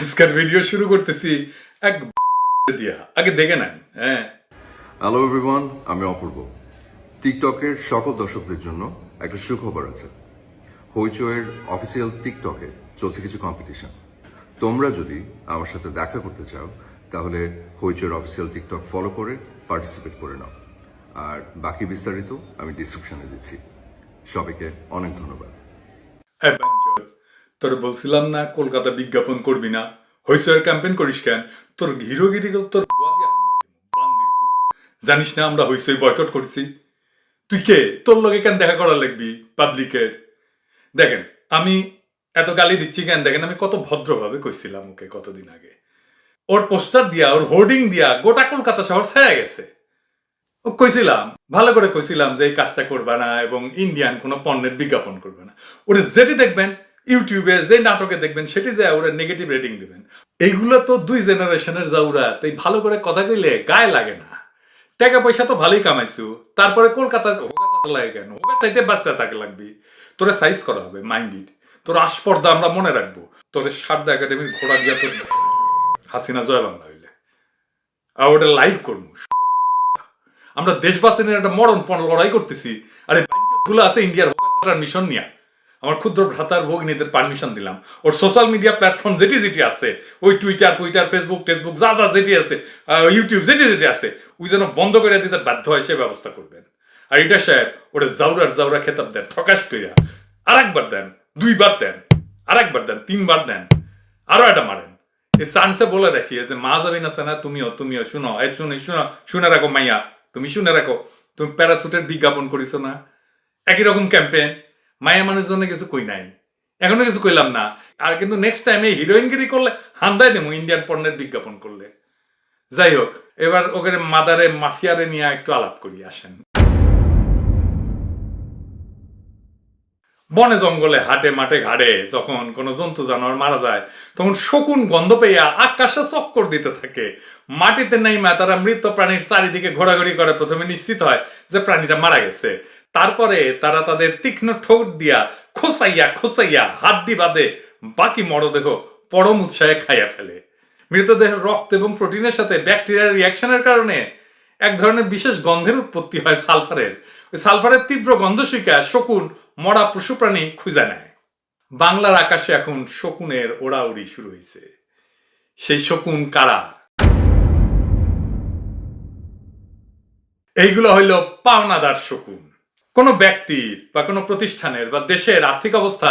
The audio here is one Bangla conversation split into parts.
আজকের ভিডিও শুরু করতেছি এক দিয়া আগে দেখে নেন। হ্যাঁ, হ্যালো এভরিওয়ান, আমি অপূর্ব। টিকটকের সকল দর্শকদের জন্য একটা সুখবর আছে। হইচইয়ের অফিসিয়াল টিকটকে চলছে কিছু কম্পিটিশন। তোমরা যদি আমার সাথে দেখা করতে চাও তাহলে হইচইয়ের অফিসিয়াল টিকটক ফলো করে পার্টিসিপেট করে নাও। আর বাকি বিস্তারিত আমি ডিসক্রিপশনে দিচ্ছি। সবাইকে অনেক ধন্যবাদ। তোর বলছিলাম না কলকাতা বিজ্ঞাপন করবি না, হইচয়ের ক্যাম্পেইন করিস কেন? তোর হিরোগিরি তোর জানিস না আমরা হইচই বয়কট করছি। তুই কে? তোর লগে কেন দেখা করা লাগবি পাবলিকের? দেখেন আমি এত গালি দিচ্ছি কেন দেখেন, আমি কত ভদ্রভাবে কইছিলাম ওকে কতদিন আগে। ওর পোস্টার দিয়া, ওর হোর্ডিং দিয়া গোটা কলকাতা শহর ছায়া গেছে। ও কইছিলাম, ভালো করে কইছিলাম যে এই কাজটা করবে না এবং ইন্ডিয়ান কোনো পণ্যের বিজ্ঞাপন করবে না। ওরা যেটি দেখবেন ইউটিউবে, যে নাটকে দেখবেন সেটি যে ওরা নেগেটিভ রেটিং দিবেন। এইগুলো তো দুই জেনারেশনের যাওরা, তাই ভালো করে কথা কইলে গায়ে লাগে না। টাকা পয়সা তো ভালোই কামাইছু, তারপরে কলকাতা লাগে কেন? হোগা চাইতে বাচ্চা থাকে লাগবি। তোরা সাইজ করা হবে, মাইন্ড ইট। তোর আস্পর্দা আমরা মনে রাখবো। তোর সারদা একাডেমির ঘোড়া দিয়া তোর হাসিনা জয় বাংলা হইলে আর ওটা লাইভ করবো। আমরা দেশ বাঁচানোর একটা মরণপণ লড়াই করতেছি, আরে গুলো আছে ইন্ডিয়ার মিশন নিয়ে। আমার ক্ষুদ্র ভ্রাতার ভগ্নীদের পারমিশন দিলাম, ওর সোশ্যাল মিডিয়া প্ল্যাটফর্ম যেটি যেটি আছে, ওই টুইটার ফেসবুক টেসবুক যা যা যেটি আছে, ইউটিউব যেটি যেটি আছে, ওই যেন বন্ধ করে দিতে বাধ্য হয় সে ব্যবস্থা করবেন। আর এটা সাহেব ওটা জাউরা খেতাব দেন, ঠকাশ কইরা আর একবার দেন, দুইবার দেন, আর একবার দেন, তিনবার দেন, আরো একটা মারেন। এই চান্সে বলে রাখি যে মা যাবেন আছে না, তুমিও শুনো, এই শুনে রাখো মাইয়া, তুমি শুনে রাখো, তুমি প্যারাসুটের বিজ্ঞাপন করিস না, একই রকম ক্যাম্পেইন। মায়া মানুষের জন্য কিছু কই নাই, এখনো কিছু কইলাম না। আর কিন্তু নেক্সট টাইম এই হিরোইনগিরি করলে হান্দাই দেবো ইন্ডিয়ান পণ্যের বিজ্ঞাপন করলে। যাই হোক, এবার ওকে মাদারে মাফিয়ারে নিয়ে একটু আলাপ করি, আসেন। বনে জঙ্গলে হাটে মাঠে ঘাড়ে যখন কোনো জন্তু জানোয়ার মারা যায় তখন শকুন গন্ধ পেয়ে আকাশে চক্কর দিতে থাকে। মাটিতে নেইমা তারা মৃত প্রাণীর চারিদিকে ঘোরাঘুরি করে প্রথমে নিশ্চিত হয় যে প্রাণীটা মারা গেছে। তারপরে তারা তাদের তীক্ষ্ণ ঠোঁট দিয়া খোসাইয়া হাড্ডি বাদে বাকি মরদেহ পরম উৎসাহে খাইয়া ফেলে। মৃতদেহের রক্ত এবং প্রোটিনের সাথে ব্যাকটেরিয়ার রিয়াকশনের কারণে এক ধরনের বিশেষ গন্ধের উৎপত্তি হয় সালফারের। ওই সালফারের তীব্র গন্ধ শিকা শকুন মরা পশু প্রাণী খুঁজে নেয়। বাংলার আকাশে এখন শকুনের ওড়াউড়ি শুরু হয়েছে। সেই শকুন কারা? এইগুলো হইল পাওনাদার শকুন। কোনো ব্যক্তির বা কোনো প্রতিষ্ঠানের বা দেশের আর্থিক অবস্থা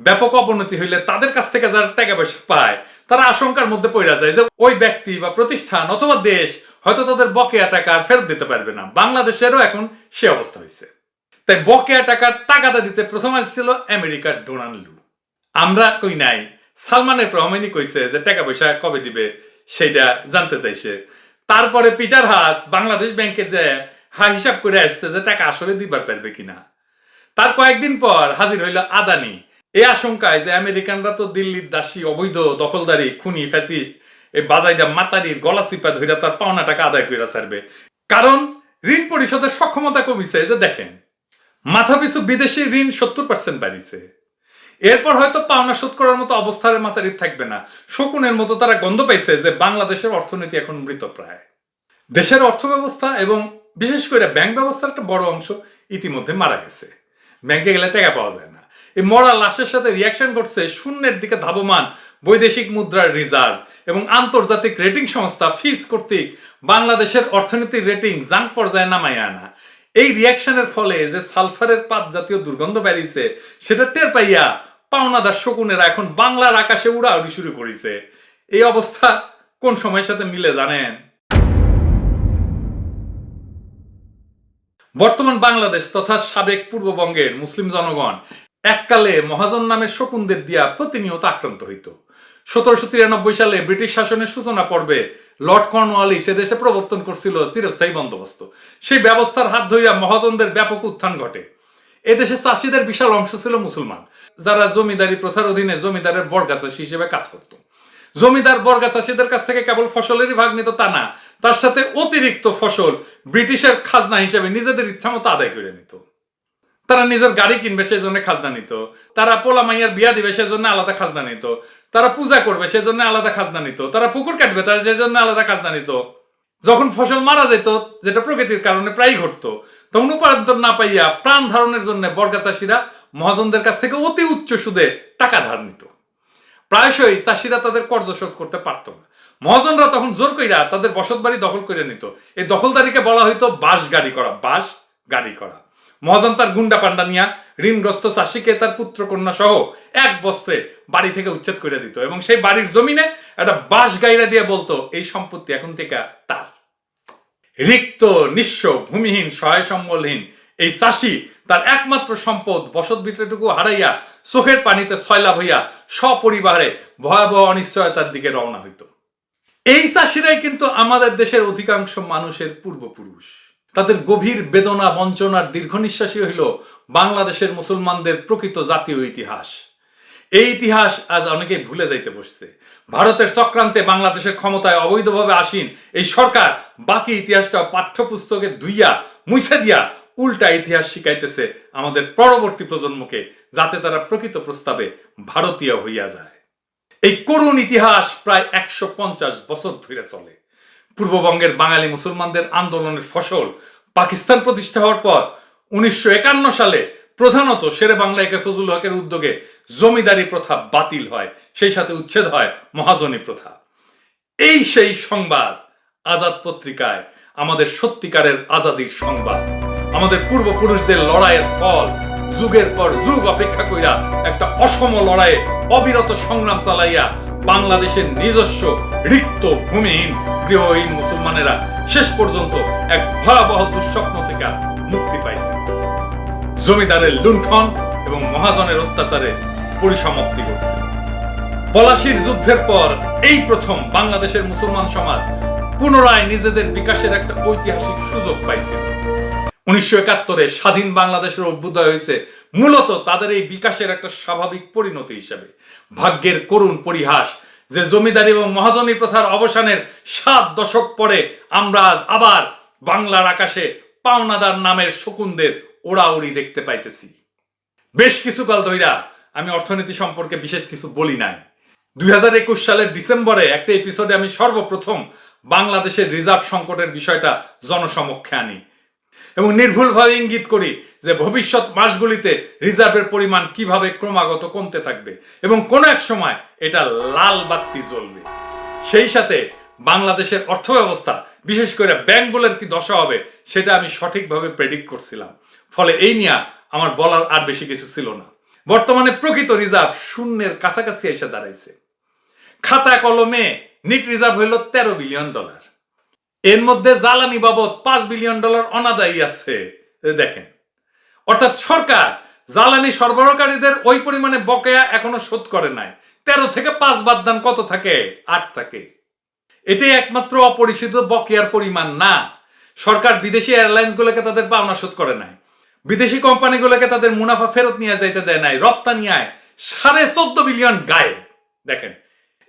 ব্যাপক অবনতি হইলে তাদের কাছ থেকে যারা টাকা পয়সা পায় তারা আশঙ্কার মধ্যে পড়ে যায় যে ওই ব্যক্তি বা প্রতিষ্ঠান অথবা দেশ হয়তো তাদের বকেয়া টাকা আর ফেরত দিতে পারবে না। বাংলাদেশেরও এখন সে অবস্থা হয়েছে। তাই বকেয়া টাকার টাকাটা দিতে প্রথম আসছিল আমেরিকার ডোনাল্ড লু। আমরা কই নাই, সালমান এফ রহমানি কইছে যে টাকা পয়সা কবে দিবে সেইটা জানতে চাইছে। তারপরে পিটার হাস বাংলাদেশ ব্যাংকে যে হিসাব করে আসছে যে টাকা আসলে দিবার পারবে কিনা। তার কয়েকদিন পর হাজির হইল আদানি, এই আশঙ্কায় যে আমেরিকানরা তো দিল্লির দাসী, অবৈধ দখলদারি, খুনি, ফ্যাসিস্ট, এই বাজাইটা মাতারির গলা চিপা ধইরা তার পাওনা টাকা আদায় করে ছাড়বে। কারণ ঋণ পরিশোধের সক্ষমতা কমিছে। যে দেখেন মাথাপিছু বিদেশি ঋণ 70% বাড়িছে। এরপর হয়তো পাওনা শোধ করার মতো অবস্থার মাতারির থাকবে না। শকুনের মতো তারা গন্ধ পাইছে যে বাংলাদেশের অর্থনীতি এখন মৃতপ্রায়। দেশের অর্থ ব্যবস্থা এবং বিশেষ করে ব্যাংক ব্যবস্থার একটা বড় অংশ ইতিমধ্যে মারা গেছে। ব্যাংকে গেলে টাকা পাওয়া যায় না। এই মরা লাশের সাথে রিয়াকশন করছে শূন্যের দিকে ধাবমান বৈদেশিক মুদ্রার রিজার্ভ এবং আন্তর্জাতিক রেটিং সংস্থা ফিচ কর্তৃক বাংলাদেশের অর্থনীতির রেটিং জাঙ্ক পর্যায়ে নামায় আনা। এই রিয়াকশনের ফলে যে সালফারের পাত জাতীয় দুর্গন্ধ বেরিয়েছে সেটা টের পাইয়া পাওনাদার শকুনেরা এখন বাংলার আকাশে উড়াউড়ি শুরু করেছে। এই অবস্থা কোন সময়ের সাথে মিলে জানেন? বর্তমান বাংলাদেশ তথা সাবেক পূর্ববঙ্গের মুসলিম জনগণ এককালে মহাজন নামের শকুনদের দিয়া প্রতিনিয়ত আক্রান্ত হইত। 1793 সালে ব্রিটিশ শাসনের সূচনা পর্বে লর্ড কর্নওয়ালিস সে দেশে প্রবর্তন করছিল চিরস্থায়ী বন্দোবস্ত। সেই ব্যবস্থার হাত ধইরা মহাজনদের ব্যাপক উত্থান ঘটে। এদেশে চাষিদের বিশাল অংশ ছিল মুসলমান, যারা জমিদারি প্রথার অধীনে জমিদারের বর্গা চাষী হিসেবে কাজ করত। জমিদার বর্গা চাষীদের কাছ থেকে কেবল ফসলেরই ভাগ নিত তা না, তার সাথে অতিরিক্ত ফসল ব্রিটিশের খাজনা হিসেবে নিজেদের ইচ্ছা মতো আদায় করে নিত। তারা নিজের গাড়ি কিনবে সেই জন্য খাজনা নিত, তারা পোলা মাইয়ার বিয়া দিবে সেজন্য আলাদা খাজনা নিত, তারা পূজা করবে সেজন্য আলাদা খাজনা নিত, তারা পুকুর কাটবে তারা সেই জন্য আলাদা খাজনা নিত। যখন ফসল মারা যেত, যেটা প্রকৃতির কারণে প্রায় ঘটতো, তখন উপার্জন না পাইয়া প্রাণ ধারণের জন্য বর্গা চাষিরা মহাজনদের কাছ থেকে অতি উচ্চ সুদে টাকা ধার নিত। প্রায়শই চাষিরা তাদের কর্জ শোধ করতে পারত না। মহাজনরা তখন জোর কইরা তাদের বসত বাড়ি দখল করে নিত। এই দখলদারিকে বলা হইতো বাস গাড়ি করা। মহাজন তার গুন্ডা পান্ডা নিয়া ঋণগ্রস্ত চাষিকে তার পুত্র কন্যা সহ এক বস্ত্রে বাড়ি থেকে উচ্ছেদ করে দিত এবং সেই বাড়ির জমিনে একটা বাস গাইরা দিয়ে বলতো এই সম্পত্তি এখন থেকে তার। রিক্ত, নিঃস্ব, ভূমিহীন, সহায় সম্বলহীন এই চাষি তার একমাত্র সম্পদ বসত ভিতরেটুকু হারাইয়া চোখের পানিতে সয়লাভ হইয়া সপরিবারে ভয়াবহ অনিশ্চয়তার দিকে রওনা হইত। এই চাষিরাই কিন্তু আমাদের দেশের অধিকাংশ মানুষের পূর্বপুরুষ। তাদের গভীর বেদনা বঞ্চনার দীর্ঘ নিঃশ্বাসই হইল বাংলাদেশের মুসলমানদের প্রকৃত জাতীয় ইতিহাস। এই ইতিহাস আজ অনেকেই ভুলে যাইতে বসছে। ভারতের চক্রান্তে বাংলাদেশের ক্ষমতায় অবৈধভাবে আসীন এই সরকার বাকি ইতিহাসটা পাঠ্যপুস্তকে ধুইয়া মুছে দিয়া উল্টা ইতিহাস শিখাইতেছে আমাদের পরবর্তী প্রজন্মকে, যাতে তারা প্রকৃত প্রস্তাবে ভারতীয় হইয়া যায়। এই করুণ ইতিহাস প্রায় 150 বছর ধরে চলে। পূর্ববঙ্গের বাঙালি মুসলমানদের আন্দোলনের ফসল পাকিস্তান প্রতিষ্ঠা হওয়ার পর 1951 সালে প্রধানত শেরে বাংলা একে ফজলুল হকের উদ্যোগে জমিদারি প্রথা বাতিল হয়, সেই সাথে উচ্ছেদ হয় মহাজনী প্রথা। এই সেই সংবাদ আজাদ পত্রিকায় আমাদের সত্যিকারের আজাদির সংবাদ, আমাদের পূর্বপুরুষদের লড়াইয়ের ফল। যুগের পর যুগ অপেক্ষা কইরা একটা অসম লড়াইয়ে অবিরত সংগ্রাম চালাইয়া বাংলাদেশের নিজস্ব রিক্ত, ভূমিহীন, গৃহহীন মুসলমানেরা শেষ পর্যন্ত এক ভয়াবহ দুঃস্বপ্ন থেকে মুক্তি পাইছে। জমিদারের লুণ্ঠন এবং মহাজনের অত্যাচারে পরিসমাপ্তি ঘটছে। পলাশির যুদ্ধের পর এই প্রথম বাংলাদেশের মুসলমান সমাজ পুনরায় নিজেদের বিকাশের একটা ঐতিহাসিক সুযোগ পাইছিল। 1971-এ স্বাধীন বাংলাদেশের অভ্যুদয় হয়েছে মূলত তাদের এই বিকাশের একটা স্বাভাবিক পরিণতি হিসেবে। ভাগ্যের করুণ পরিহাস যে জমিদারি এবং মহাজনী প্রথার অবসানের 7 দশক পরে আমরা আবার বাংলার আকাশে পাওনাদার নামের শকুনদের ওড়াউড়ি দেখতে পাইতেছি। বেশ কিছুকাল ধইরা আমি অর্থনীতি সম্পর্কে বিশেষ কিছু বলি নাই। 2021 সালের ডিসেম্বরে একটা এপিসোডে আমি সর্বপ্রথম বাংলাদেশের রিজার্ভ সংকটের বিষয়টা জনসমক্ষে আনি এবং নির্ভুলভাবে ইঙ্গিত করি যে ভবিষ্যৎ মাসগুলিতে রিজার্ভের পরিমাণ কিভাবে ক্রমাগত কমতে থাকবে এবং কোনো এক সময় এটা লাল বাতি জ্বলবে। সেই সাথে বাংলাদেশের অর্থব্যবস্থা, বিশেষ করে ব্যাংকগুলোর কি দশা হবে সেটা আমি সঠিকভাবে প্রেডিক্ট করছিলাম। ফলে এই নিয়ে আমার বলার আর বেশি কিছু ছিল না। বর্তমানে প্রকৃত রিজার্ভ শূন্যের কাছাকাছি এসে দাঁড়াইছে। খাতা কলমে নিট রিজার্ভ হইল $13 বিলিয়ন। এর মধ্যে জ্বালানি বাবদ $5 বিলিয়ন অনাদায়ী আছে। দেখেন, অর্থাৎ সরকার জ্বালানি সরবরাহকারীদের ওই পরিমাণে বকেয়া এখনো শোধ করে নাই। 13 থেকে 5 বাদ দান কত থাকে? 8 থাকে। এটাই একমাত্র অপরিশোধিত বকেয়ার পরিমাণ না। সরকার বিদেশি এয়ারলাইন্স গুলোকে তাদের পাওনা শোধ করে নাই, বিদেশি কোম্পানিগুলোকে তাদের মুনাফা ফেরত নিয়ে যাইতে দেয় নাই, রপ্তানি আয় 14.5 বিলিয়ন গায়েব। দেখেন,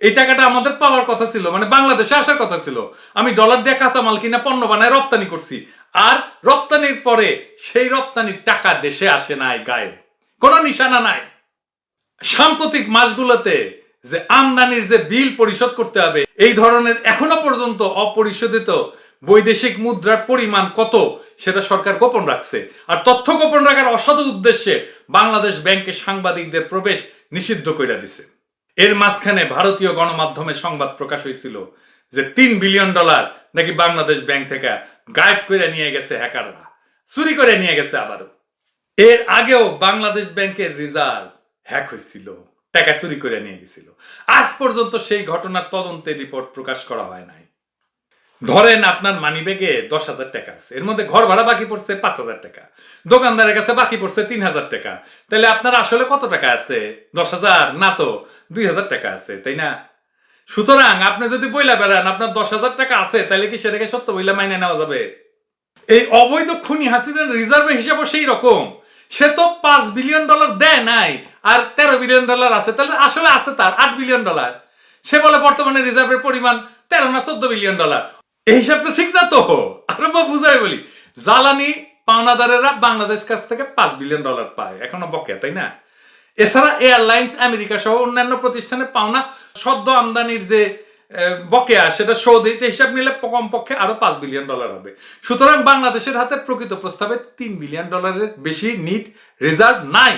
এই টাকাটা আমাদের পাওয়ার কথা ছিল, মানে বাংলাদেশে আসার কথা ছিল। আমি ডলার দিয়ে কাঁচামাল কিনা পণ্য বানায় রপ্তানি করছি, আর রপ্তানির পরে সেই রপ্তানির টাকা দেশে আসে নাই, গায়েব, কোনো নিশানা নাই। সাম্প্রতিক মাসগুলোতে যে আমদানির যে বিল পরিশোধ করতে হবে, এই ধরনের এখনো পর্যন্ত অপরিশোধিত বৈদেশিক মুদ্রার পরিমাণ কত সেটা সরকার গোপন রাখছে। আর তথ্য গোপন রাখার অসাধু উদ্দেশ্যে বাংলাদেশ ব্যাংকে সাংবাদিকদের প্রবেশ নিষিদ্ধ করে দিছে। এর মাঝখানে ভারতীয় গণমাধ্যমে সংবাদ প্রকাশ হয়েছিল যে $3 বিলিয়ন নাকি বাংলাদেশ ব্যাংক থেকে গায়েব করে নিয়ে গেছে হ্যাকাররা, চুরি করে নিয়ে গেছে। আবারও এর আগেও বাংলাদেশ ব্যাংকের রিজার্ভ হ্যাক হয়েছিল, টাকা চুরি করে নিয়ে গেছিল। আজ পর্যন্ত সেই ঘটনার তদন্তের রিপোর্ট প্রকাশ করা হয় নাই। ধরেন আপনার মানিব্যাগে 10,000 টাকা আছে, এর মধ্যে ঘর ভাড়া বাকি পড়ছে 5,000 টাকা, দোকানদারের কাছে বাকি পড়ছে 3,000 টাকা। তাহলে আপনার আসলে কত টাকা আছে? 10,000 না, তো 2,000 টাকা আছে, তাই না? সুতরাং আপনি যদি বইলা বেড়ান আপনার 10,000 টাকা আছে, তাহলে কি সেটাকে সত্য বইলা মাইনে নেওয়া যাবে? এই অবৈধ খুনি হাসিনার রিজার্ভের হিসাবও সেই রকম। সে তো $5 বিলিয়ন দেয় নাই, আর $13 বিলিয়ন আছে, তাহলে আসলে আছে তার $8 বিলিয়ন। সে বলে বর্তমানে রিজার্ভের পরিমাণ 13 না 14 বিলিয়ন। এই হিসাবটা ঠিক না তো। আরো বুঝাই বলি, জ্বালানি পাওনাদারেরা বাংলাদেশ কাছ থেকে $5 বিলিয়ন পায়, এখনো বকেয়া, তাই না? এছাড়া এয়ারলাইন্স আমেরিকা সহ অন্যান্য প্রতিষ্ঠানে পাওনা সদ্য আমদানির যে বকেয়া সেটা সৌদিতে হিসাব নিলে কমপক্ষে আরো $5 বিলিয়ন হবে। সুতরাং বাংলাদেশের হাতে প্রকৃত প্রস্তাবে $3 বিলিয়ন বেশি নিট রিজার্ভ নাই।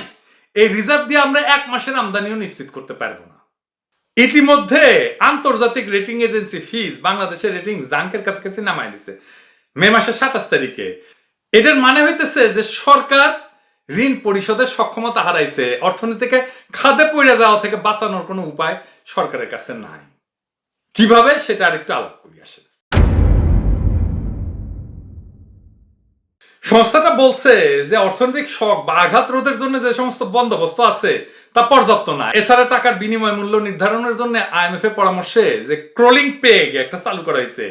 এই রিজার্ভ দিয়ে আমরা 1 মাসের আমদানিও নিশ্চিত করতে পারবো না। ইতিমধ্যে আন্তর্জাতিক রেটিং এজেন্সি ফিজ বাংলাদেশের রেটিং জাঙ্কের কাছাকাছি নামাই দিছে মে মাসের 27 তারিখে। এটার মানে হইতেছে যে সরকার ঋণ পরিশোধের সক্ষমতা হারাইছে, অর্থনীতিকে খাদে পড়ে যাওয়া থেকে বাঁচানোর কোনো উপায় সরকারের কাছে নাই। কিভাবে সেটা আরেকটু আলাপ করি আসেন। সংস্থাটা বলছে যে অর্থনৈতিক শক বা আঘাত রোধের জন্য যে সমস্ত বন্দোবস্ত আছে তা পর্যাপ্ত না। এছাড়া টাকার বিনিময় মূল্য নির্ধারণের জন্য IMF এর পরামর্শে যে ক্রলিং পেগ একটা চালু করা হয়েছে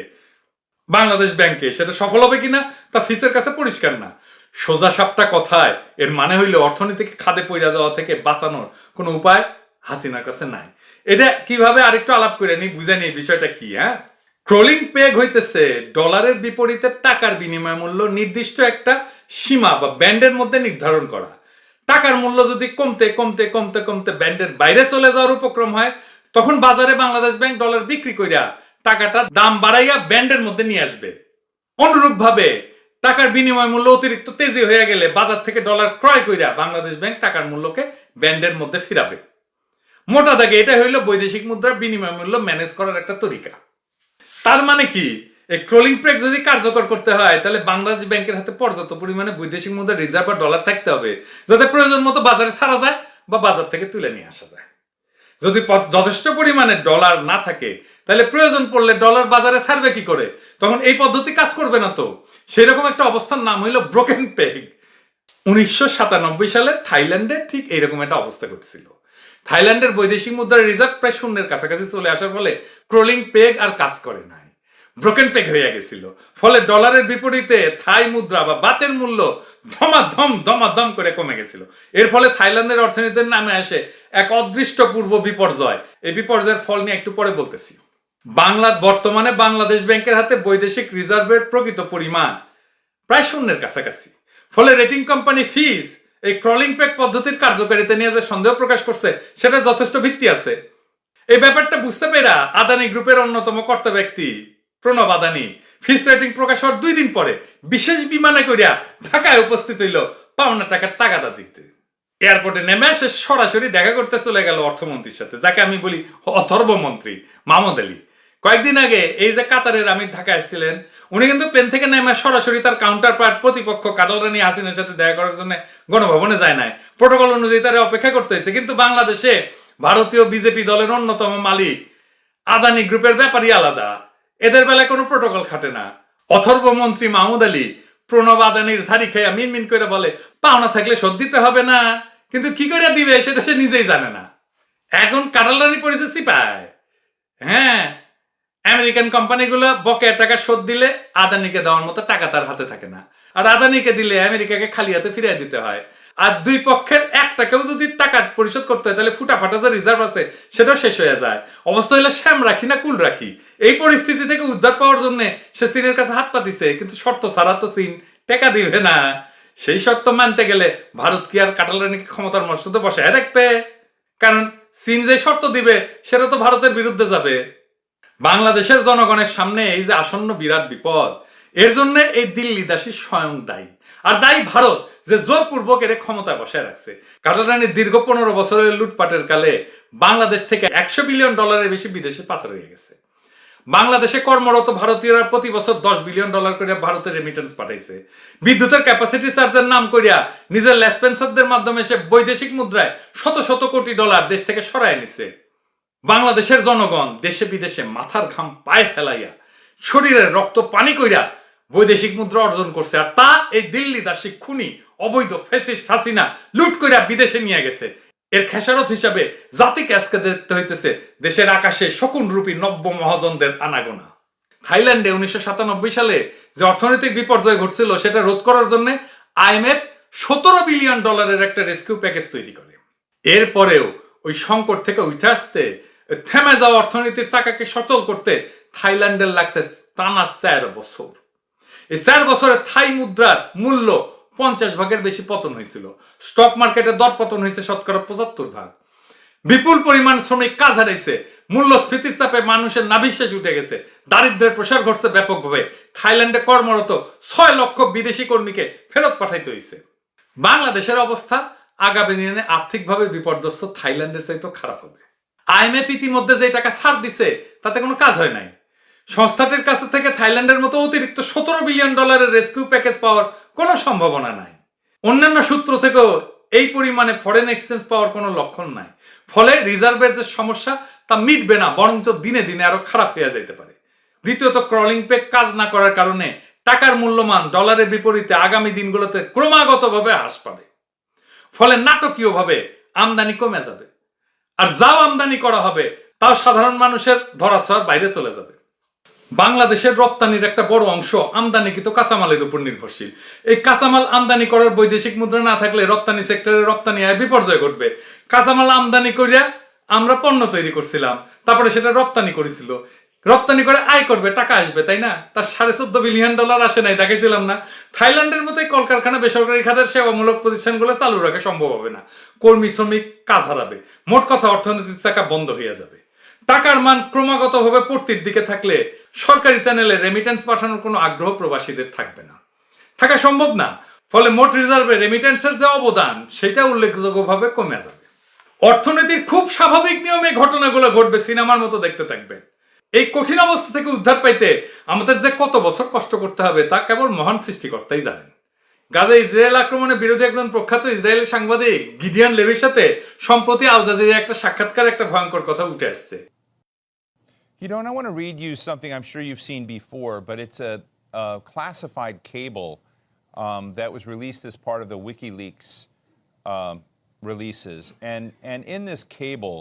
বাংলাদেশ ব্যাংকে, সেটা সফল হবে কিনা তা ফিসের কাছে পরিষ্কার না। সোজা সাপটা কথায় এর মানে হইল অর্থনীতিকে খাদে পড়ে যাওয়া থেকে বাঁচানোর কোনো উপায় হাসিনার কাছে নাই। এটা কিভাবে আরেকটু আলাপ করে নি, বুঝে নি বিষয়টা কি। ক্রলিং পেগ হইতেছে ডলারের বিপরীতে টাকার বিনিময় মূল্য নির্দিষ্ট একটা সীমা বা ব্যান্ডের মধ্যে নির্ধারণ করা। টাকার মূল্য যদি কমতে কমতে কমতে কমতে ব্যান্ডের বাইরে চলে যাওয়ার উপক্রম হয়, তখন বাজারে বাংলাদেশ ব্যাংক ডলার বিক্রি কইরা টাকাটা দাম বাড়াইয়া ব্যান্ডের মধ্যে নিয়ে আসবে। অনুরূপ ভাবে টাকার বিনিময় মূল্য অতিরিক্ত তেজি হয়ে গেলে বাজার থেকে ডলার ক্রয় কইরা বাংলাদেশ ব্যাংক টাকার মূল্যকে ব্যান্ডের মধ্যে ফিরাবে। মোটা দাগে এটা হইল বৈদেশিক মুদ্রার বিনিময় মূল্য ম্যানেজ করার একটা তরিকা। তার মানে কি, এই ক্রলিং পেগ যদি কার্যকর করতে হয় তাহলে বাংলাদেশ ব্যাংকের হাতে পর্যাপ্ত পরিমাণে বৈদেশিক মুদ্রার রিজার্ভ বা ডলার থাকতে হবে, যাতে প্রয়োজন মতো বাজারে ছাড়া যায় বা বাজার থেকে তুলে নিয়ে আসা যায়। যদি যথেষ্ট পরিমাণে ডলার না থাকে তাহলে প্রয়োজন পড়লে ডলার বাজারে ছাড়বে কি করে? তখন এই পদ্ধতি কাজ করবে না। তো সেরকম একটা অবস্থার নাম হইল ব্রোকেন পেগ। 1997 সালে থাইল্যান্ডে ঠিক এইরকম একটা অবস্থা ঘটছিল। থাইল্যান্ডের বৈদেশিক মুদ্রার রিজার্ভ প্রায় শূন্যের কাছাকাছি চলে আসার ফলে ক্রলিং পেগ আর কাজ করে নাই, ব্রোকেন পেগ হয়ে গেছিল। ফলে ডলারের বিপরীতে থাই মুদ্রা বা বাতের মূল্য ধমাধম করে কমে গেছিল। এর ফলে থাইল্যান্ডের অর্থনীতির নামে আসে এক অদৃষ্টপূর্ব বিপর্যয়। এই বিপর্যয়ের ফল নিয়ে একটু পরে বলতেছি। বর্তমানে বাংলাদেশ ব্যাংকের হাতে বৈদেশিক রিজার্ভের প্রকৃত পরিমাণ প্রায় শূন্যের কাছাকাছি। ফলে রেটিং কোম্পানি ফিজ এই ক্রলিং পেগ পদ্ধতির কার্যকারিতা নিয়ে যে সন্দেহ প্রকাশ করছে সেটা যথেষ্ট ভিত্তি আছে। এই ব্যাপারটা বুঝতে পেরে আদানি গ্রুপের অন্যতম কর্তা ব্যক্তি প্রণব আদানি ফিস রেটিং প্রকাশ হওয়ার 2 দিন পরে বিশেষ বিমানে করিয়া ঢাকায় উপস্থিত হইল পাওনা টাকার টাকাটা দিতে। এয়ারপোর্টে নেমে এসে সরাসরি দেখা করতে চলে গেল অর্থমন্ত্রীর সাথে, যাকে আমি বলি অথর্বমন্ত্রী মাহমুদ আলী। কয়েকদিন আগে এই যে কাতারের আমির ঢাকা আসছিলেন, উনি কিন্তু প্লেন থেকে নেমে সরাসরি তার কাউন্টার পার্ট প্রতিপক্ষ কাটাল রানী হাসিনার সাথে দেখা করার জন্য গণভবনে যায় নাই। প্রোটোকল অনুযায়ী তারা অপেক্ষা করতে হয়েছে। কিন্তু বাংলাদেশে ভারতীয় বিজেপি দলের অন্যতম মালিক আদানি গ্রুপের ব্যাপারই আলাদা, এদের বেলায় কোনো প্রোটোকল খাটে না। অথর্বমন্ত্রী মাহমুদ আলী প্রণব আদানির ঝাড়ি খেয়া মিনমিন করে বলে পাওনা থাকলে শোধ দিতে হবে না, কিন্তু কি করে দিবে সেটা সে নিজেই জানে না। এখন কাটাল রানী পড়েছে সিপায়। আমেরিকান কোম্পানিগুলো বকেয়া টাকা শোধ দিলে আদানিকে দেওয়ার মতো টাকা তার হাতে থাকে না, আর আদানিকে দিলে আমেরিকাকে খালি হাতে ফিরিয়ে দিতে হয়। আর দুই পক্ষের একটাকেও যদি টাকা পরিশোধ করতে হয় তাহলে ফুটাফাটা যে রিজার্ভ আছে সেটাও শেষ হয়ে যায়। অবস্থা হইলে শ্যাম রাখি না কুল রাখি। এই পরিস্থিতি থেকে উদ্ধার পাওয়ার জন্য সে চীনের কাছে হাত পাতিছে, কিন্তু শর্ত ছাড়া তো চীন টাকা দিবে না। সেই শর্ত মানতে গেলে ভারত কি আর কাটাল রানীকে ক্ষমতার মর্যাদা বসায় রাখবে? কারণ চীন যে শর্ত দিবে সেটা তো ভারতের বিরুদ্ধে যাবে। বাংলাদেশের জনগণের সামনে এই যে আসন্ন বিরাট বিপদ, এর জন্য এই দিল্লি দাসী স্বয়ং দায়ী। আর দায়ী ভারত, যে জোরপূর্বক এর ক্ষমতায় বসায় রাখছে। কাটাল রানীর দীর্ঘ 15 বছরের লুটপাটের কালে বাংলাদেশ থেকে $100 বিলিয়ন বেশি বিদেশে পাচার হয়ে গেছে। বাংলাদেশে কর্মরত ভারতীয়রা প্রতি বছর $10 বিলিয়ন করে ভারতের রেমিটেন্স পাঠাইছে। বিদ্যুতের ক্যাপাসিটি চার্জের নাম করিয়া নিজের লেসপেন্সারদের মাধ্যমে সে বৈদেশিক মুদ্রায় শত শত কোটি ডলার দেশ থেকে সরায় নিছে। বাংলাদেশের জনগণ দেশে বিদেশে মাথার ঘাম পায়ে ফেলাইয়া শরীরের রক্ত পানি কইরা বৈদেশিক মুদ্রা অর্জন করছে। আর তা এই দিল্লি দাসী খুনি অবৈধ ফ্যাসিস্ট হাসিনা লুট কইরা বিদেশে নিয়ে গেছে। এর খেসারত হিসাবে জাতিকে আজকে দেখতে হইতেছে দেশের আকাশে শকুন রূপী নব্য মহাজনদের আনাগোনা। থাইল্যান্ডে 1997 সালে যে অর্থনৈতিক বিপর্যয় ঘটছিল সেটা রোধ করার জন্য IMF $17 বিলিয়ন একটা রেস্কিউ প্যাকেজ তৈরি করে। এরপরেও ওই সংকট থেকে উঠে আসতে, থেমে যাওয়া অর্থনীতির চাকাকে সচল করতে থাইল্যান্ডের লাগছে টানা 4 বছর। এই 4 বছরে থাই মুদ্রার মূল্য 50 ভাগের বেশি পতন হয়েছিল। স্টক মার্কেটে দর পতন হয়েছে শতকরা 75 ভাগ। বিপুল পরিমাণ শ্রমিক কাজ হারাইছে। মূল্যস্ফীতির চাপে মানুষের নাভিশ্বাস উঠে গেছে। দারিদ্র্যের প্রসার ঘটছে ব্যাপকভাবে। থাইল্যান্ডে কর্মরত 6 লক্ষ বিদেশি কর্মীকে ফেরত পাঠাইতে হয়েছে। বাংলাদেশের অবস্থা আগামী দিনে আর্থিকভাবে বিপর্যস্ত থাইল্যান্ডের চাইতে খারাপ হবে। আইএমএফ ইতিমধ্যে যে টাকা ছাড় দিছে তাতে কোনো কাজ হয় নাই। সংস্থাটির কাছ থেকে থাইল্যান্ডের মতো অতিরিক্ত $17 বিলিয়ন রেস্কিউ প্যাকেজ পাওয়ার কোনো সম্ভাবনা নাই। অন্যান্য সূত্র থেকেও এই পরিমাণে ফরেন এক্সচেঞ্জ পাওয়ার কোনো লক্ষণ নাই। ফলে রিজার্ভের যে সমস্যা তা মিটবে না, বরঞ্চ দিনে দিনে আরো খারাপ হয়ে যেতে পারে। দ্বিতীয়ত, ক্রলিং পেগ কাজ না করার কারণে টাকার মূল্যমান ডলারের বিপরীতে আগামী দিনগুলোতে ক্রমাগতভাবে হ্রাস পাবে। ফলে নাটকীয়ভাবে আমদানি কমে যাবে। আর যাও আমদানি করা হবে তাও সাধারণ মানুষের ধরাছোঁয়ার বাইরে চলে যাবে। বাংলাদেশের রপ্তানির একটা বড় অংশ আমদানিকৃত কাঁচামালের উপর নির্ভরশীল। এই কাঁচামাল আমদানি করার বৈদেশিক মুদ্রা না থাকলে রপ্তানি সেক্টরের রপ্তানি আয় বিপর্যয় ঘটবে। কাঁচামাল আমদানি করিয়া আমরা পণ্য তৈরি করছিলাম, তারপরে সেটা রপ্তানি করেছিল, রপ্তানি করে আয় করবে, টাকা আসবে, তাই না? তার $14.5 বিলিয়ন আসে নাই, দেখাইছিলাম না? থাইল্যান্ডের মতোই কলকারখানা বেসরকারি খাতের সেবামূলক প্রতিষ্ঠানগুলো চালু রাখা সম্ভব হবে না। কর্মী শ্রমিক কাজ হারাবে। মোট কথা অর্থনীতির চাকা বন্ধ হয়ে যাবে। টাকার মান ক্রমাগতভাবে পড়তির দিকে থাকলে সরকারি চ্যানেলে রেমিটেন্স পাঠানোর কোনো আগ্রহ প্রবাসীদের থাকবে না, থাকা সম্ভব না। ফলে মোট রিজার্ভে রেমিটেন্সের যে অবদান সেটা উল্লেখযোগ্যভাবে কমে যাবে। অর্থনীতির খুব স্বাভাবিক নিয়মে ঘটনাগুলো ঘটবে, সিনেমার মতো দেখতে থাকবে। এই কঠিন অবস্থা থেকে উদ্ধার পাইতে আমাদের যে কত বছর কষ্ট করতে হবে তা কেবল মহান সৃষ্টিকর্তাই জানেন। গাজা ইসরায়েল আক্রমণে বিরোধী একজন প্রখ্যাত ইসরায়েলি সাংবাদিক গিডিয়ান লেভির সাথে সম্প্রতি আল জাজিরার একটা সাক্ষাৎকার একটা ভয়ঙ্কর কথা উঠে আসছে। You know, and I want to read you something I'm sure you've seen before, but it's a classified cable that was released as part of the WikiLeaks releases. And in this cable,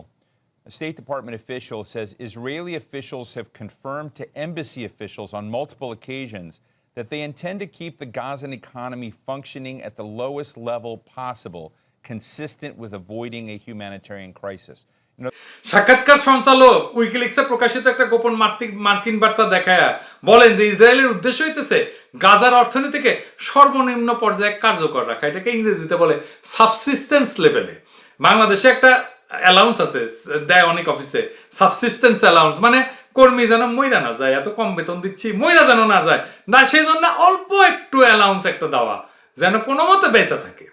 a State Department official says Israeli officials have confirmed to embassy officials on multiple occasions that they intend to keep the Gazan economy functioning at the lowest level possible, consistent with avoiding a humanitarian crisis. সাক্ষাৎকার সঞ্চালক উইকিলিক্সে প্রকাশিত একটা গোপন মার্কিন বার্তা দেখায় বলেন যে ইসরায়েলের উদ্দেশ্য হইতেছে গাজার অর্থনীতিকে সর্বনিম্ন পর্যায়ে কার্যকর রাখা। এটাকে ইংরেজিতে বলে সাবসিস্টেন্স লেভেলে। বাংলাদেশে একটা অ্যালাউন্স আছে, দেয় অনেক অফিসে, সাবসিস্টেন্স অ্যালাউন্স, মানে কর্মী যেন মইরা না যায়, এত কম বেতন দিচ্ছি মইরা যেন না যায় না, সেই জন্য অল্প একটু অ্যালাউন্স একটা দেওয়া যেন কোনো মতে বেঁচে থাকে।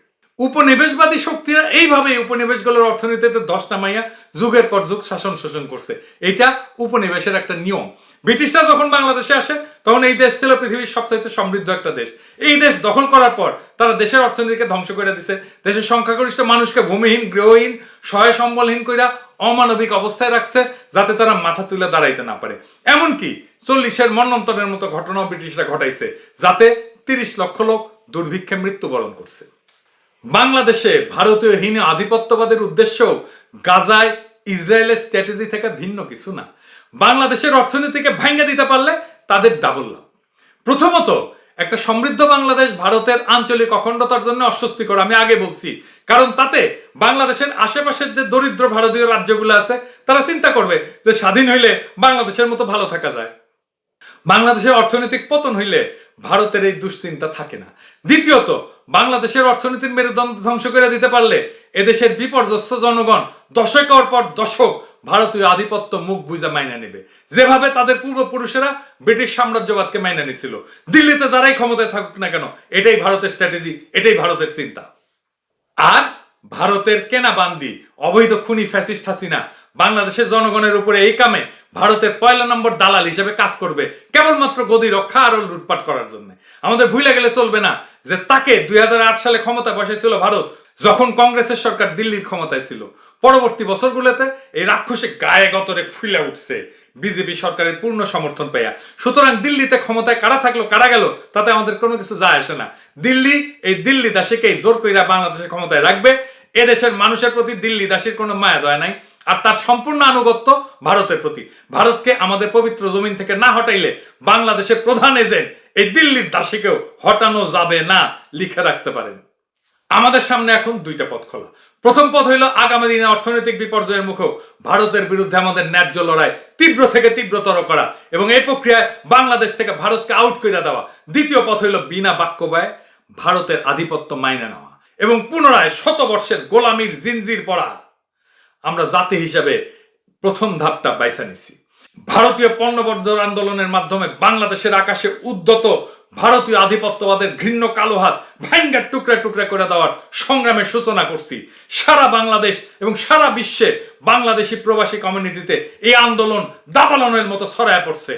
উপনিবেশবাদী শক্তিরা এইভাবে উপনিবেশগুলোর অর্থনীতিতে ধস নামাইয়া যুগের পর যুগ শাসন শোষণ করছে। এটা উপনিবেশের একটা নিয়ম। ব্রিটিশরা যখন বাংলাদেশে আসে তখন এই দেশ ছিল পৃথিবীর সবচাইতে সমৃদ্ধ একটা দেশ। এই দেশ দখল করার পর তারা দেশের অর্থনীতিকে ধ্বংস করে দিছে। দেশের সংখ্যাগরিষ্ঠ মানুষকে ভূমিহীন, গৃহহীন, সহায় সম্বলহীন কইরা অমানবিক অবস্থায় রাখছে যাতে তারা মাথা তুলে দাঁড়াইতে না পারে। এমনকি 40-এর মন্বন্তরের মতো ঘটনাও ব্রিটিশরা ঘটাইছে, যাতে 30 লক্ষ লোক দুর্ভিক্ষে মৃত্যুবরণ করছে। বাংলাদেশে ভারতীয় হীন আধিপত্যবাদের উদ্দেশ্য গাজায় ইসরায়েলের স্ট্র্যাটেজি থেকে ভিন্ন কিছু না। বাংলাদেশের অর্থনীতিকে ভাঙা দিতে পারলে তাদের ডাবল লাভ। প্রথমত, একটা সমৃদ্ধ বাংলাদেশ ভারতের আঞ্চলিক অখণ্ডতার জন্য অস্বস্তিকর, আমি আগে বলছি। কারণ তাতে বাংলাদেশের আশেপাশের যে দরিদ্র ভারতীয় রাজ্যগুলো আছে তারা চিন্তা করবে যে স্বাধীন হইলে বাংলাদেশের মতো ভালো থাকা যায়। বাংলাদেশের অর্থনৈতিক পতন হইলে ভারতের এই দুশ্চিন্তা থাকে না। দ্বিতীয়ত, বাংলাদেশের অর্থনীতির মেরুদণ্ড ধ্বংস করে দিতে পারলে এদেশের বিপর্যস্ত জনগণ দশকের পর দশক ভারতীয় আধিপত্য মুখ বুঝা মাইনা নেবে, যেভাবে তাদের পূর্বপুরুষেরা ব্রিটিশ সাম্রাজ্যবাদকে মাইনা নিছিল। দিল্লিতে যারাই ক্ষমতায় থাকুক না কেন, এটাই ভারতের স্ট্র্যাটেজি, এটাই ভারতের চিন্তা। আর ভারতের কেনা বান্দি অবৈধ খুনি ফ্যাসিস্ট হাসিনা বাংলাদেশের জনগণের উপরে এই কামে ভারতের 1 নম্বর দালাল হিসেবে কাজ করবে, কেবলমাত্র গদি রক্ষা আর লুটপাট করার জন্য। আমাদের ভুলে গেলে চলবে না যে তাকে 2008 সালে ক্ষমতা বসাইছিল ভারত, যখন কংগ্রেসের সরকার দিল্লির ক্ষমতায় ছিল। পরবর্তী বছরগুলোতে এই রাক্ষসে গায়ে গতরে ফুলে উঠছে বিজেপি সরকারের পূর্ণ সমর্থন পেয়া। সুতরাং দিল্লিতে ক্ষমতায় কারা থাকলো কারা গেল তাতে আমাদের কোনো কিছু যায় আসে না। দিল্লি এই দিল্লি দাসীকেই জোর কইরা বাংলাদেশের ক্ষমতায় রাখবে। এদেশের মানুষের প্রতি দিল্লি দাসীর কোনো মায়া দয়া নাই, আর তার সম্পূর্ণ আনুগত্য ভারতের প্রতি। ভারতকে আমাদের পবিত্র জমিন থেকে না হটাইলে বাংলাদেশের প্রধান এজেন্ট এই দিল্লির দাসীকেও হটানো যাবে না, লিখে রাখতে পারেন। আমাদের সামনে এখন দুইটা পথ খোলা। প্রথম পথ হইল আগামী দিনে অর্থনৈতিক বিপর্যয়ের মুখেও ভারতের বিরুদ্ধে আমাদের ন্যায্য লড়াই তীব্র থেকে তীব্রতর করা এবং এই প্রক্রিয়ায় বাংলাদেশ থেকে ভারতকে আউট করে দেওয়া। দ্বিতীয় পথ হইল বিনা বাক্য ব্যয় ভারতের আধিপত্য মাইনে নেওয়া এবং পুনরায় শতবর্ষের গোলামির জিনজির পড়া। আমরা জাতি হিসাবে প্রথম ধাপটা বাইসা নিছি। ভারতীয় পণ্যবর্জ্য আন্দোলনের মাধ্যমে বাংলাদেশের আকাশে উদ্যত ভারতীয় আধিপত্যবাদের ঘৃণ্য কালো হাত ভাঙ্গার টুকরা টুকরা করে দেওয়ার সংগ্রামের সূচনা করছি। সারা বাংলাদেশ এবং সারা বিশ্বে বাংলাদেশি প্রবাসী কমিউনিটিতে এই আন্দোলন দাবালনের মতো ছড়ায় পড়ছে।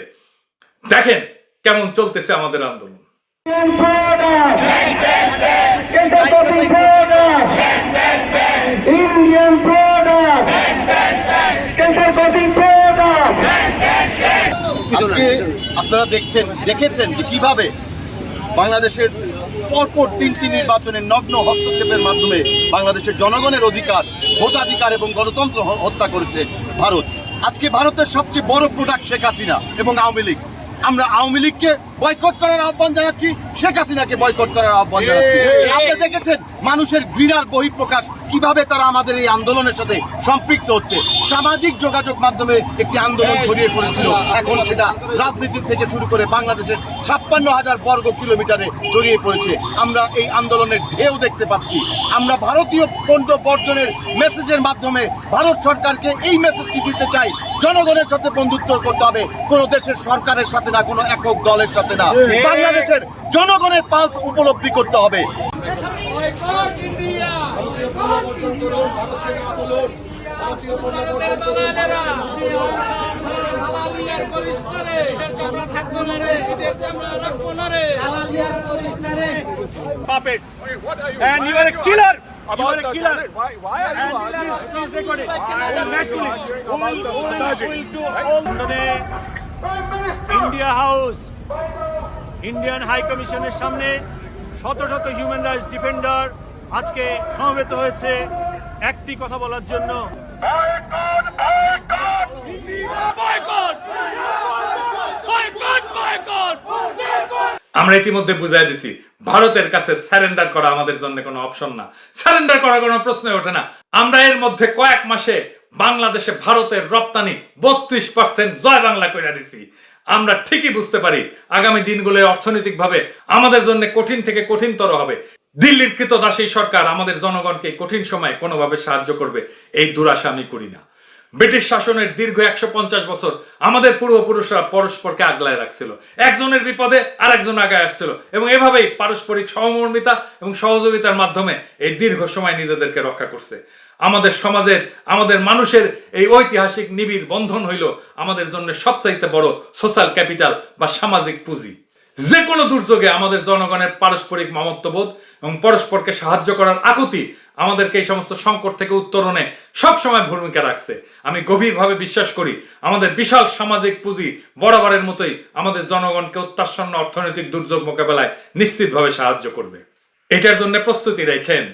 দেখেন কেমন চলতেছে আমাদের আন্দোলন। আজকে আপনারা দেখেছেন যে কিভাবে বাংলাদেশের পরপর তিনটি নির্বাচনের নগ্ন হস্তক্ষেপের মাধ্যমে বাংলাদেশের জনগণের অধিকার, ভোটাধিকার এবং গণতন্ত্র হত্যা করেছে ভারত। আজকে ভারতের সবচেয়ে বড় প্রোডাক্ট শেখ হাসিনা এবং আওয়ামী লীগ। আমরা আওয়ামী লীগকে বয়কট করার আহ্বান জানাচ্ছি, শেখ হাসিনাকে বয়কট করার আহ্বান জানাচ্ছি। আপনি দেখেছেন মানুষের ঘৃণার বহিঃপ্রকাশ কিভাবে তারা আমাদের এই আন্দোলনের সাথে সম্পৃক্ত হচ্ছে। সামাজিক যোগাযোগ মাধ্যমে একটি আন্দোলন ছড়িয়ে পড়েছিল, এখন সেটা রাজনীতি থেকে শুরু করে বাংলাদেশের 56,000 বর্গ কিলোমিটারে ছড়িয়ে পড়েছে। আমরা এই আন্দোলনের ঢেউ দেখতে পাচ্ছি। আমরা ভারতীয় পণ্য বর্জনের মেসেজের মাধ্যমে ভারত সরকারকে এই মেসেজটি দিতে চাই, জনগণের সাথে বন্ধুত্ব করতে হবে, কোনো দেশের সরকারের সাথে না, কোনো একক দলের সাথে না। বাংলাদেশের জনগণের পালস উপলব্ধি করতে হবে। Puppets. And you are a killer. You are a killer. Why are you please record it. India house, Indian high কমিশনের সামনে শত শত হিউম্যান রাইটস ডিফেন্ডার আজকে সমবেত হয়েছে একটি কথা বলার জন্য। আমরা ইতিমধ্যে বুঝাই দিছি ভারতের কাছে স্যারেন্ডার করা আমাদের জন্য কোনো অপশন না, স্যারেন্ডার করার কোনো প্রশ্নই ওঠে না। আমরা এর মধ্যে কয়েক মাসে বাংলাদেশে ভারতের রপ্তানি 32% জয় বাংলা কইরা দিছি। আমরা ঠিকই বুঝতে পারি আগামী দিনগুলোয় অর্থনৈতিকভাবে আমাদের জন্য কঠিন থেকে কঠিনতর হবে। দিল্লির কৃতদাসী সরকার আমাদের জনগণকে কঠিন সময়ে কোনোভাবে সাহায্য করবে এই দুরাশা আমি করি না। ব্রিটিশ শাসনের দীর্ঘ 150 বছর আমাদের পূর্বপুরুষরা পরস্পরকে আগলায় রাখছিল, একজনের বিপদে আর একজন আগায় আসছিল এবং এভাবেই পারস্পরিক সহমর্মিতা এবং সহযোগিতার মাধ্যমে এই দীর্ঘ সময় নিজেদেরকে রক্ষা করছে। আমাদের সমাজের, আমাদের মানুষের এই ঐতিহাসিক নিবিড় বন্ধন হইল আমাদের জন্য সবচাইতে বড় সোশ্যাল ক্যাপিটাল বা সামাজিক পুঁজি। যে কোনো দুর্যোগে আমাদের জনগণের পারস্পরিক মমত্ববোধ এবং পরস্পরকে সাহায্য করার আকুতি আমাদেরকে এই সমস্ত সংকট থেকে উত্তরণে সবসময় ভূমিকা রাখছে। আমি গভীরভাবে বিশ্বাস করি আমাদের বিশাল সামাজিক পুঁজি বরাবরের মতোই আমাদের জনগণকে অত্যাসন্ন অর্থনৈতিক দুর্যোগ মোকাবেলায় নিশ্চিতভাবে সাহায্য করবে। এটার জন্য প্রস্তুতি রাখেন।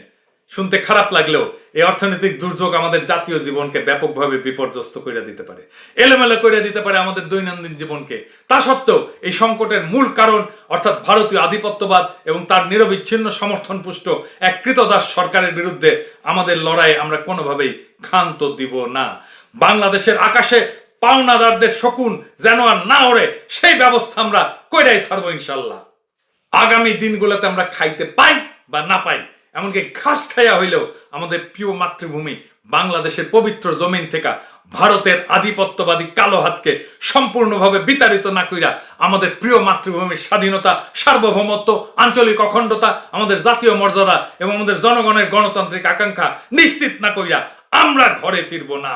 শুনতে খারাপ লাগলেও এই অর্থনৈতিক দুর্যোগ আমাদের জাতীয় জীবনকে ব্যাপকভাবে বিপর্যস্ত করে দিতে পারে, এলোমেলো করে দিতে পারে আমাদের দৈনন্দিন জীবনকে। তা সত্ত্বেও এই সংকটের মূল কারণ অর্থাৎ ভারতীয় আধিপত্যবাদ এবং তার নিরবিচ্ছিন্ন সমর্থন পুষ্ট এক কৃতদাস সরকারের বিরুদ্ধে আমাদের লড়াই আমরা কোনোভাবেই ক্ষান্ত দিব না। বাংলাদেশের আকাশে পাওনাদারদের শকুন যেন আর না ওড়ে সেই ব্যবস্থা আমরা কইরাই ছাড়বো ইনশাল্লাহ। আগামী দিনগুলোতে আমরা খাইতে পাই বা না পাই, এমনকি ঘাস খাইয়া হইলেও আমাদের প্রিয় মাতৃভূমি বাংলাদেশের পবিত্র জমিন থেকে ভারতের আধিপত্যবাদী কালো হাতকে সম্পূর্ণভাবে বিতাড়িত না কইরা আমাদের প্রিয় মাতৃভূমির স্বাধীনতা, সার্বভৌমত্ব, আঞ্চলিক অখণ্ডতা, আমাদের জাতীয় মর্যাদা এবং আমাদের জনগণের গণতান্ত্রিক আকাঙ্ক্ষা নিশ্চিত না কইরা আমরা ঘরে ফিরবো না।